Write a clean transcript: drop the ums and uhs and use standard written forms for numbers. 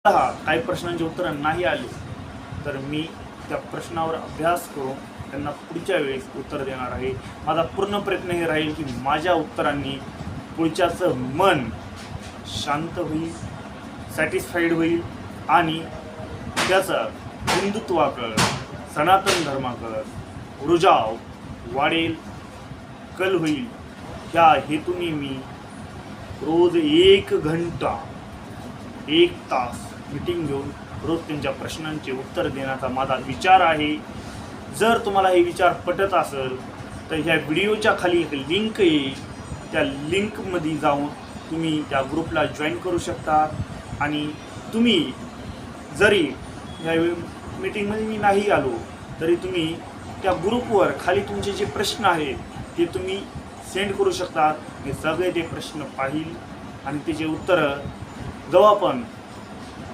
काही प्रश्नांची उत्तरं नाही आली तर मी त्या प्रश्नावर अभ्यास करून त्यांना पुढच्या वेळेस उत्तर देणार आहे. माझा पूर्ण प्रयत्न हे राहील की माझ्या उत्तरांनी पुढच्याचं मन शांत होईल, सॅटिस्फाईड होईल आणि त्याचं हिंदुत्वाकडं, सनातन धर्माकडं रुजाव वाढेल, कल होईल. ह्या हेतूने मी रोज 1 घंटा 1 तास मीटिंग घेऊन रोज त्यांच्या प्रश्नांचे उत्तर देण्याचा माझा विचार आहे. जर तुम्हाला हे विचार पटत असेल तर ह्या व्हिडिओच्या खाली एक लिंक येईल, त्या लिंकमध्ये जाऊन तुम्ही त्या ग्रुपला जॉईन करू शकता. आणि तुम्ही जरी ह्या मीटिंगमध्ये मी नाही आलो तरी तुम्ही त्या ग्रुपवर खाली तुमचे जे प्रश्न आहेत ते तुम्ही सेंड करू शकता. मी सगळे ते प्रश्न पाहील आणि त्याचे उत्तरं जेव्हा पण